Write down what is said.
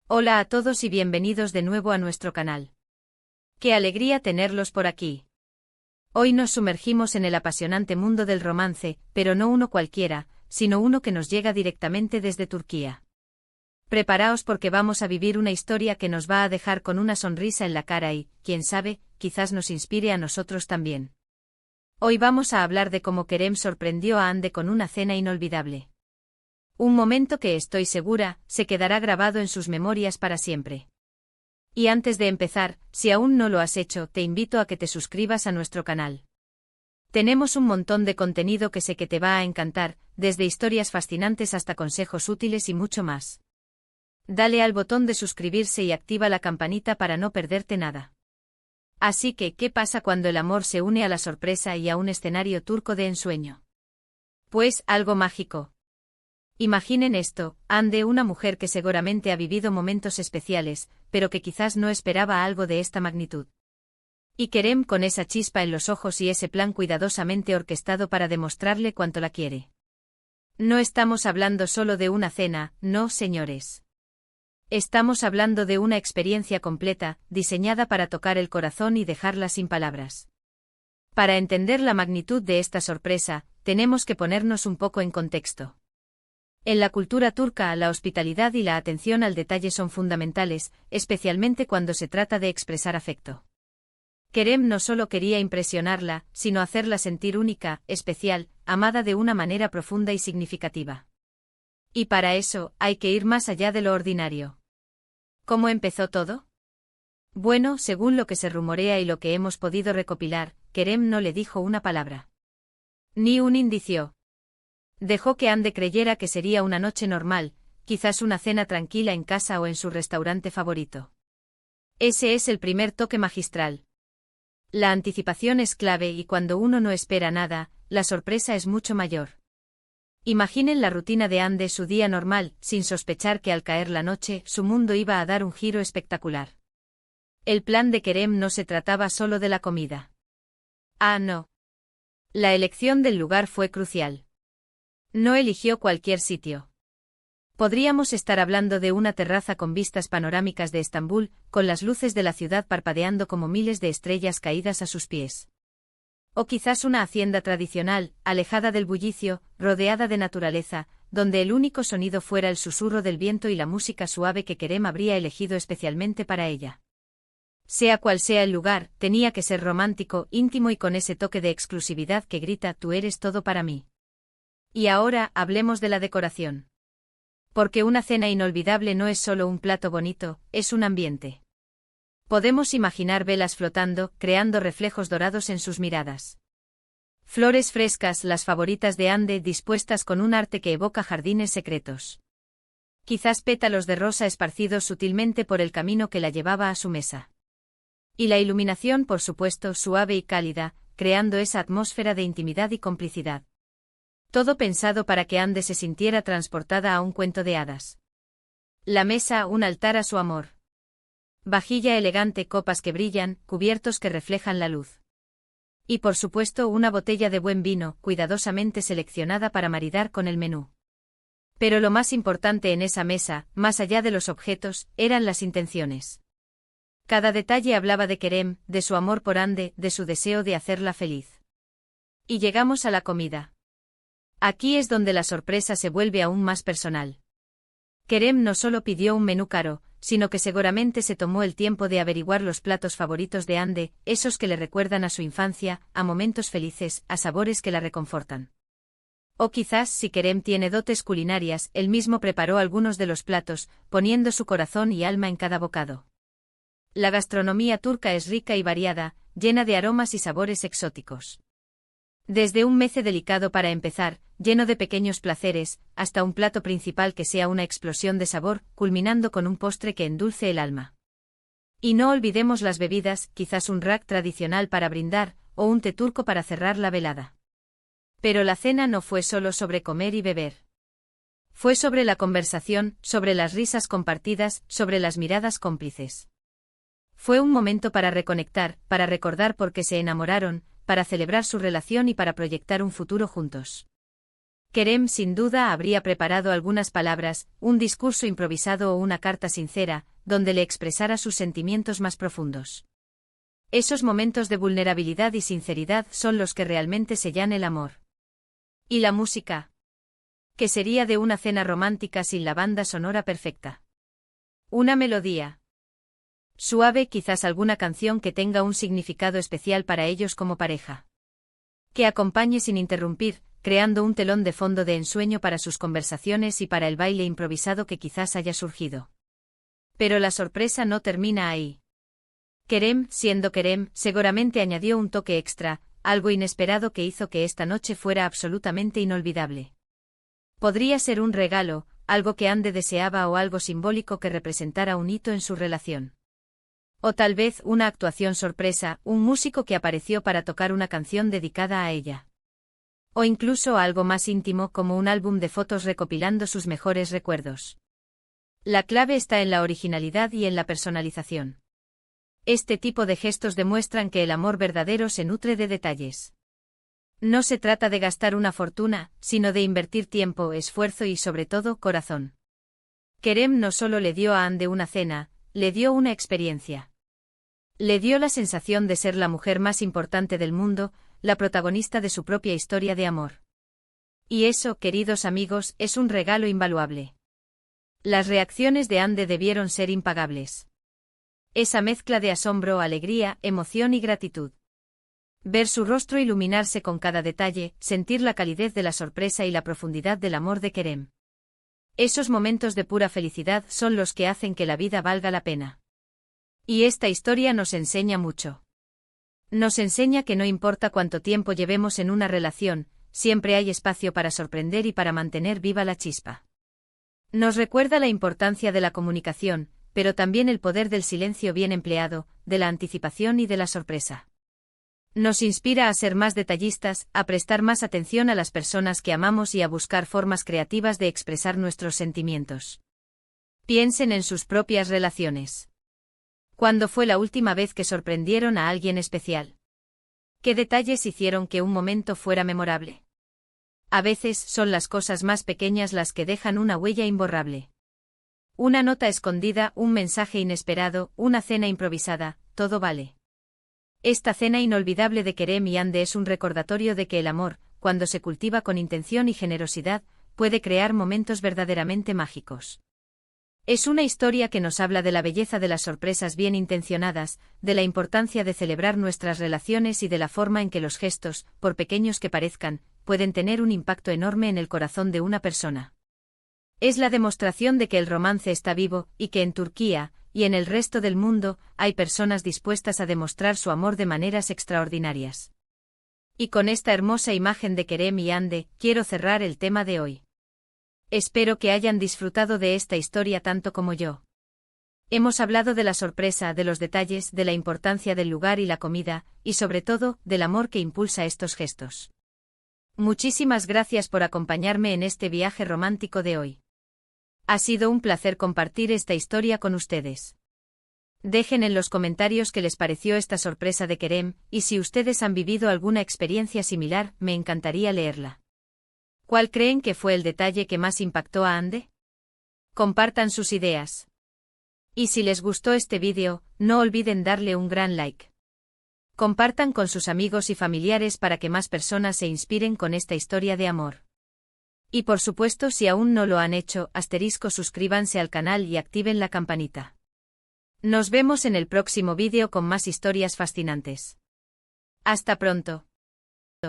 Hola a todos y bienvenidos de nuevo a nuestro canal. ¡Qué alegría tenerlos por aquí! Hoy nos sumergimos en el apasionante mundo del romance, pero no uno cualquiera, sino uno que nos llega directamente desde Turquía. Preparaos porque vamos a vivir una historia que nos va a dejar con una sonrisa en la cara y, quién sabe, quizás nos inspire a nosotros también. Hoy vamos a hablar de cómo Kerem sorprendió a Hande con una cena inolvidable. Un momento que estoy segura, se quedará grabado en sus memorias para siempre. Y antes de empezar, si aún no lo has hecho, te invito a que te suscribas a nuestro canal. Tenemos un montón de contenido que sé que te va a encantar, desde historias fascinantes hasta consejos útiles y mucho más. Dale al botón de suscribirse y activa la campanita para no perderte nada. Así que, ¿qué pasa cuando el amor se une a la sorpresa y a un escenario turco de ensueño? Pues, algo mágico. Imaginen esto, Hande, una mujer que seguramente ha vivido momentos especiales, pero que quizás no esperaba algo de esta magnitud. Y Kerem con esa chispa en los ojos y ese plan cuidadosamente orquestado para demostrarle cuánto la quiere. No estamos hablando solo de una cena, no, señores. Estamos hablando de una experiencia completa, diseñada para tocar el corazón y dejarla sin palabras. Para entender la magnitud de esta sorpresa, tenemos que ponernos un poco en contexto. En la cultura turca, la hospitalidad y la atención al detalle son fundamentales, especialmente cuando se trata de expresar afecto. Kerem no solo quería impresionarla, sino hacerla sentir única, especial, amada de una manera profunda y significativa. Y para eso, hay que ir más allá de lo ordinario. ¿Cómo empezó todo? Bueno, según lo que se rumorea y lo que hemos podido recopilar, Kerem no le dijo una palabra. Ni un indicio. Dejó que Hande creyera que sería una noche normal, quizás una cena tranquila en casa o en su restaurante favorito. Ese es el primer toque magistral. La anticipación es clave y cuando uno no espera nada, la sorpresa es mucho mayor. Imaginen la rutina de Hande, su día normal, sin sospechar que al caer la noche, su mundo iba a dar un giro espectacular. El plan de Kerem no se trataba solo de la comida. Ah, no. La elección del lugar fue crucial. No eligió cualquier sitio. Podríamos estar hablando de una terraza con vistas panorámicas de Estambul, con las luces de la ciudad parpadeando como miles de estrellas caídas a sus pies. O quizás una hacienda tradicional, alejada del bullicio, rodeada de naturaleza, donde el único sonido fuera el susurro del viento y la música suave que Kerem habría elegido especialmente para ella. Sea cual sea el lugar, tenía que ser romántico, íntimo y con ese toque de exclusividad que grita: tú eres todo para mí. Y ahora, hablemos de la decoración. Porque una cena inolvidable no es solo un plato bonito, es un ambiente. Podemos imaginar velas flotando, creando reflejos dorados en sus miradas. Flores frescas, las favoritas de Hande, dispuestas con un arte que evoca jardines secretos. Quizás pétalos de rosa esparcidos sutilmente por el camino que la llevaba a su mesa. Y la iluminación, por supuesto, suave y cálida, creando esa atmósfera de intimidad y complicidad. Todo pensado para que Hande se sintiera transportada a un cuento de hadas. La mesa, un altar a su amor. Vajilla elegante, copas que brillan, cubiertos que reflejan la luz. Y por supuesto una botella de buen vino, cuidadosamente seleccionada para maridar con el menú. Pero lo más importante en esa mesa, más allá de los objetos, eran las intenciones. Cada detalle hablaba de Kerem, de su amor por Hande, de su deseo de hacerla feliz. Y llegamos a la comida. Aquí es donde la sorpresa se vuelve aún más personal. Kerem no solo pidió un menú caro, sino que seguramente se tomó el tiempo de averiguar los platos favoritos de Hande, esos que le recuerdan a su infancia, a momentos felices, a sabores que la reconfortan. O quizás, si Kerem tiene dotes culinarias, él mismo preparó algunos de los platos, poniendo su corazón y alma en cada bocado. La gastronomía turca es rica y variada, llena de aromas y sabores exóticos. Desde un meze delicado para empezar, lleno de pequeños placeres, hasta un plato principal que sea una explosión de sabor, culminando con un postre que endulce el alma. Y no olvidemos las bebidas, quizás un rak tradicional para brindar, o un té turco para cerrar la velada. Pero la cena no fue solo sobre comer y beber. Fue sobre la conversación, sobre las risas compartidas, sobre las miradas cómplices. Fue un momento para reconectar, para recordar por qué se enamoraron, para celebrar su relación y para proyectar un futuro juntos. Kerem sin duda habría preparado algunas palabras, un discurso improvisado o una carta sincera, donde le expresara sus sentimientos más profundos. Esos momentos de vulnerabilidad y sinceridad son los que realmente sellan el amor. ¿Y la música? ¿Qué sería de una cena romántica sin la banda sonora perfecta? Una melodía suave, quizás alguna canción que tenga un significado especial para ellos como pareja. Que acompañe sin interrumpir, creando un telón de fondo de ensueño para sus conversaciones y para el baile improvisado que quizás haya surgido. Pero la sorpresa no termina ahí. Kerem, siendo Kerem, seguramente añadió un toque extra, algo inesperado que hizo que esta noche fuera absolutamente inolvidable. Podría ser un regalo, algo que Hande deseaba o algo simbólico que representara un hito en su relación. O tal vez una actuación sorpresa, un músico que apareció para tocar una canción dedicada a ella. O incluso algo más íntimo como un álbum de fotos recopilando sus mejores recuerdos. La clave está en la originalidad y en la personalización. Este tipo de gestos demuestran que el amor verdadero se nutre de detalles. No se trata de gastar una fortuna, sino de invertir tiempo, esfuerzo y sobre todo corazón. Kerem no solo le dio a Hande una cena, le dio una experiencia. Le dio la sensación de ser la mujer más importante del mundo, la protagonista de su propia historia de amor. Y eso, queridos amigos, es un regalo invaluable. Las reacciones de Hande debieron ser impagables. Esa mezcla de asombro, alegría, emoción y gratitud. Ver su rostro iluminarse con cada detalle, sentir la calidez de la sorpresa y la profundidad del amor de Kerem. Esos momentos de pura felicidad son los que hacen que la vida valga la pena. Y esta historia nos enseña mucho. Nos enseña que no importa cuánto tiempo llevemos en una relación, siempre hay espacio para sorprender y para mantener viva la chispa. Nos recuerda la importancia de la comunicación, pero también el poder del silencio bien empleado, de la anticipación y de la sorpresa. Nos inspira a ser más detallistas, a prestar más atención a las personas que amamos y a buscar formas creativas de expresar nuestros sentimientos. Piensen en sus propias relaciones. ¿Cuándo fue la última vez que sorprendieron a alguien especial? ¿Qué detalles hicieron que un momento fuera memorable? A veces son las cosas más pequeñas las que dejan una huella imborrable. Una nota escondida, un mensaje inesperado, una cena improvisada, todo vale. Esta cena inolvidable de Kerem y Hande es un recordatorio de que el amor, cuando se cultiva con intención y generosidad, puede crear momentos verdaderamente mágicos. Es una historia que nos habla de la belleza de las sorpresas bien intencionadas, de la importancia de celebrar nuestras relaciones y de la forma en que los gestos, por pequeños que parezcan, pueden tener un impacto enorme en el corazón de una persona. Es la demostración de que el romance está vivo, y que en Turquía, y en el resto del mundo, hay personas dispuestas a demostrar su amor de maneras extraordinarias. Y con esta hermosa imagen de Kerem y Hande, quiero cerrar el tema de hoy. Espero que hayan disfrutado de esta historia tanto como yo. Hemos hablado de la sorpresa, de los detalles, de la importancia del lugar y la comida, y sobre todo, del amor que impulsa estos gestos. Muchísimas gracias por acompañarme en este viaje romántico de hoy. Ha sido un placer compartir esta historia con ustedes. Dejen en los comentarios qué les pareció esta sorpresa de Kerem, y si ustedes han vivido alguna experiencia similar, me encantaría leerla. ¿Cuál creen que fue el detalle que más impactó a Hande? Compartan sus ideas. Y si les gustó este vídeo, no olviden darle un gran like. Compartan con sus amigos y familiares para que más personas se inspiren con esta historia de amor. Y por supuesto, si aún no lo han hecho, suscríbanse al canal y activen la campanita. Nos vemos en el próximo vídeo con más historias fascinantes. Hasta pronto.